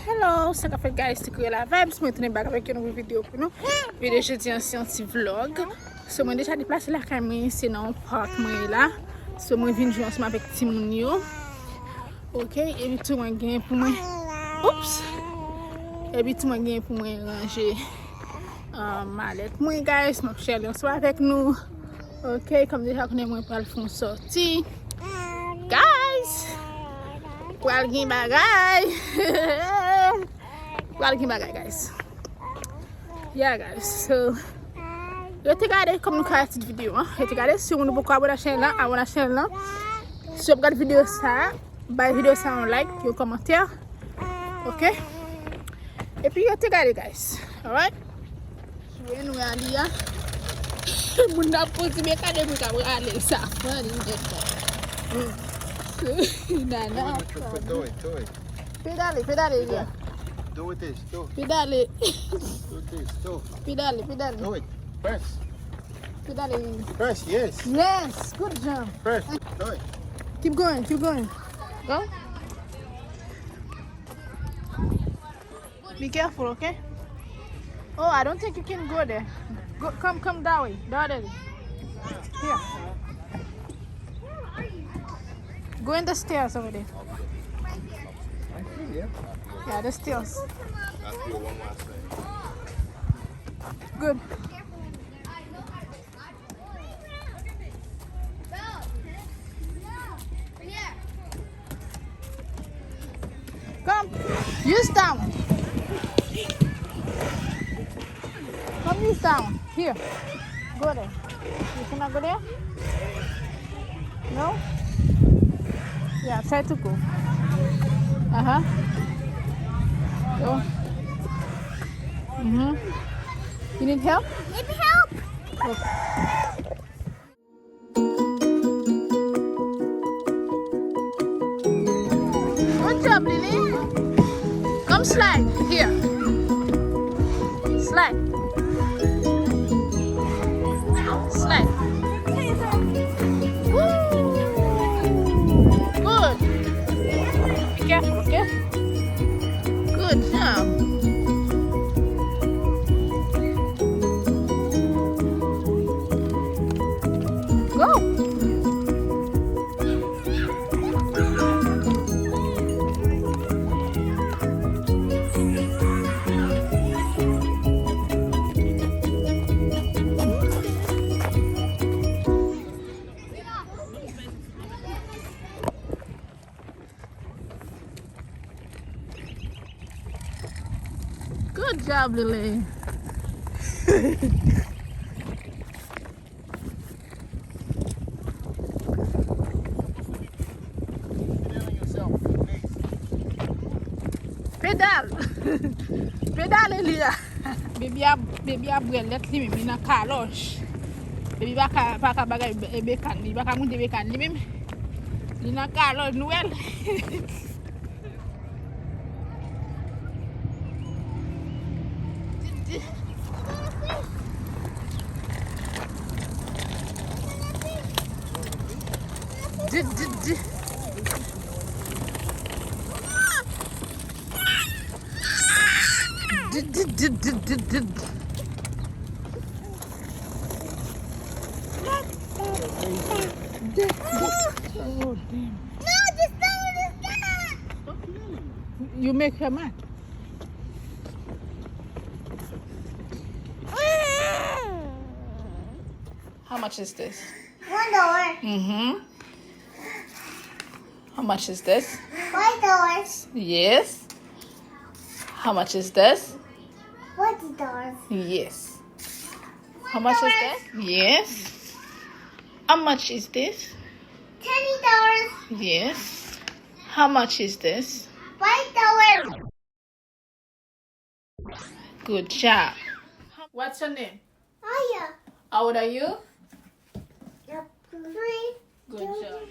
Hello, ça fait guys, c'est que la vibe, je me back avec une nouvelle vidéo pour nous. Vidéo jeudi un petit vlog. So moi déjà déplacé la caméra, c'est dans le parc moi là. So moi viens jouer ensemble avec Timonio. OK, et puis tout moi gain pour moi. Oups. Et puis tout moi gain pour moi ranger mallette. Moi guys, ma chérie, on soit avec nous. OK, comme déjà qu'on est moi pour le fond sorti. Guys. Kual gen bagay. Kual gen bagay guys. Yeah guys. So yo te gade comme nous ka cette vidéo hein. Yo te gade si vous ne pouvez pas abonner à la chaîne là. Si vous regardez vidéo ça, bah vidéo ça un like, puis un commentaire. OK? Et puis yo te gade guys. Alright? Je nous aller là. Mon n'a pas dit mais kade pour ka aller ça. Nana. Do it. Pedale, yeah. Do it this, do. Pedale. Do this, do. Pedale. Do it. Press. Pedale. Press, yes. Yes, good job. Press. Do it. Keep going. Go. Be careful, okay? Oh, I don't think you can go there. Go, come that way. That way. Here. Go in the stairs over there. Yeah, the stairs. Good. Come. Use down. Come use down. Here. Go there. You cannot go there? No? Yeah, try to go. Go. You need help? Need help? Okay. Good job, Lily. Come slide. Here. Slide. Slide. Good. Be careful, okay? Good job. Go. Good job, Lily. Pedal, Elia. Baby a let li mi na kalosh. Baby baka bagay bekan, li baka munte bekan li mim. Li na kalosh nouel. Oh, damn. No, just don't. You make her mad. How much is this? $1. How much is this? $5. Yes. How much is this? $40. Yes. How much is that? Yes. How much is this? $20. Yes. How much is this? $5. Good job. What's your name? Oh yeah. How old are you? Yep. 3. Good job.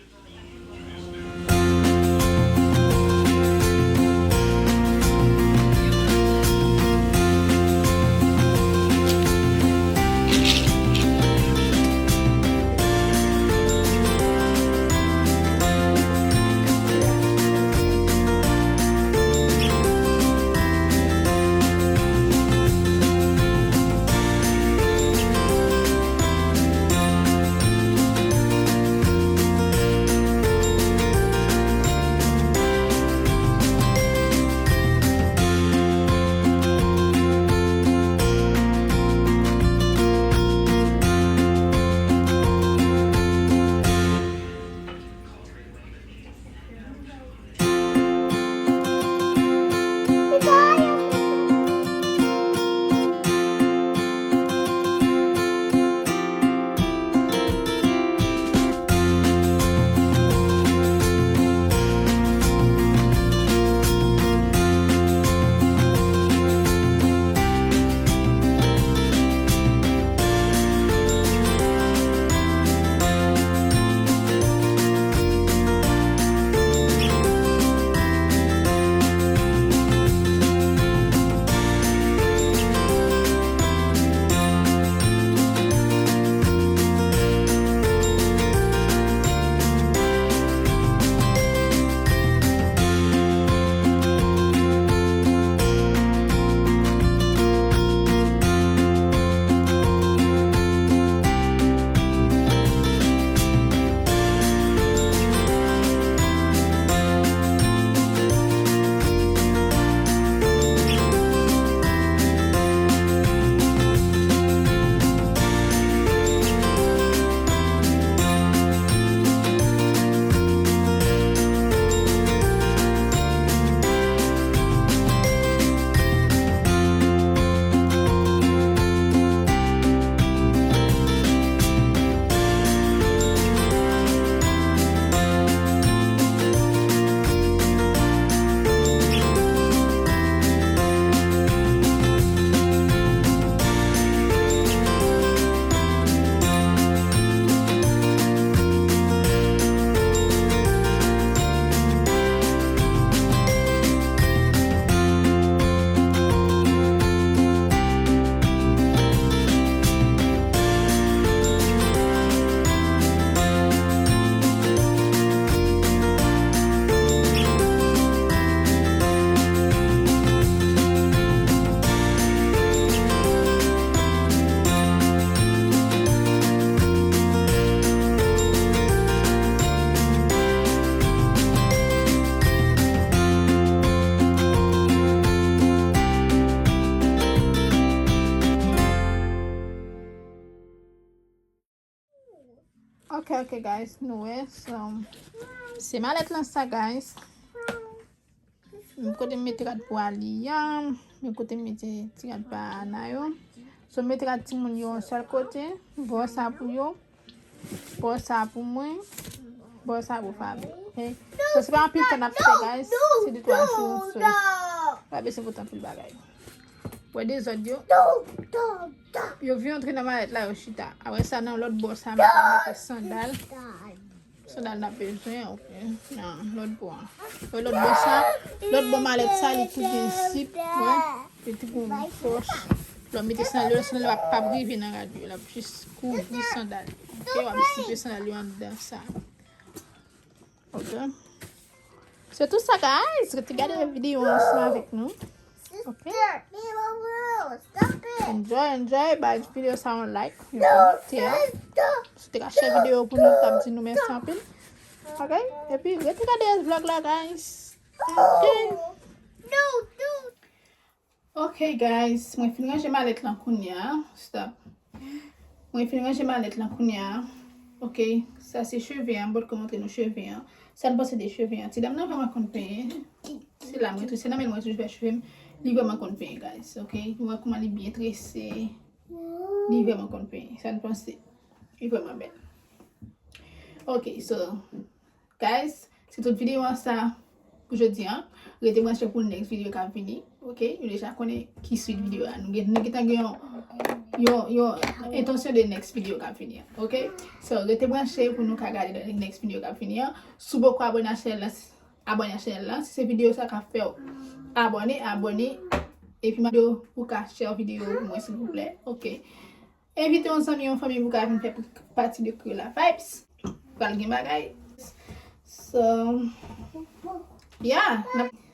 Ok, guys. Nou so, c'est Malette lan sa, guys. Mwen kote mwen tirat pou ali yan. Mwen kote mwen tirat pa anayo. So mwen tirat ti moun yo sol kote. Bo sa pou yo. Bo sa pou mwen. Bo sa pou Fabi. Okay? So se pa an pil ton ap fè, guys. Se di 3 jours. So, Fabi se votan pil bagay. Wè de zot yo. Yo vi entre nan Malette la yo chita. Awe sa nan lot bo sa mwen mette sandal. Sandal na bezwen, ok. Nan, lot bo. Lot bo sa. Lot bo Malette sa li tout gen sip. Wè. Petit goun poche. Lo mette sandal yo. Sandal wap pa brive nan radyo. La pis kouvri sandal. Ok, wap sipe sandal yo an dan sa. Ok. C'est tout ça, guys. Regardez la vidéo ensemble avec nous. Ok. Enjoy. Bah, la vidéo ça on like. C'était la chaîne vidéo pour nous t'as dit nous merci en pile. Ok. Et puis regardez ce vlog là, guys. Ok. Ok, guys. Moi fin ranger Malette lan kounya. Stop. Moi fin ranger Malette lan kounya. Ok. Ça c'est cheveux, hein. Bon comment montrer nos cheveux, hein. Ça ne passe des cheveux, hein. Si dame n'a vraiment qu'on paye. C'est la moi, c'est la même moi je vais cheveux. Li vraiment qu'on paye, guys. Ok. Vous voyez comment il est bien tressé. Li vraiment qu'on paye. Ça ne pense il est vraiment belle. Ok, so guys, c'est toute vidéo ça pour aujourd'hui, hein. Restez-moi sur pour next vidéo qui va venir. Ok, vous déjà connaissez qui suit vidéo là. Nous yo intention de next vidéo qui va venir. Ok, so restez-moi sur pour nous regarder dans next vidéo qui va venir. Si vous pouvez abonner à la chaîne là, si cette vidéo ça qu'a fait abonner et puis vidéo pour qu'à share vidéo pour moi s'il vous plaît. Ok, invitez vos amis en famille pour qu'à venir faire partie de la vibes. Pour le bagay. So yeah,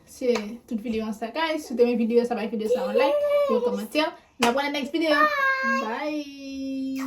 c'est toute vidéo en ça, guys. Si vous aimez la vidéo, ça va être vidéo ça en like, et en commentaire. On va voir la next vidéo. Bye.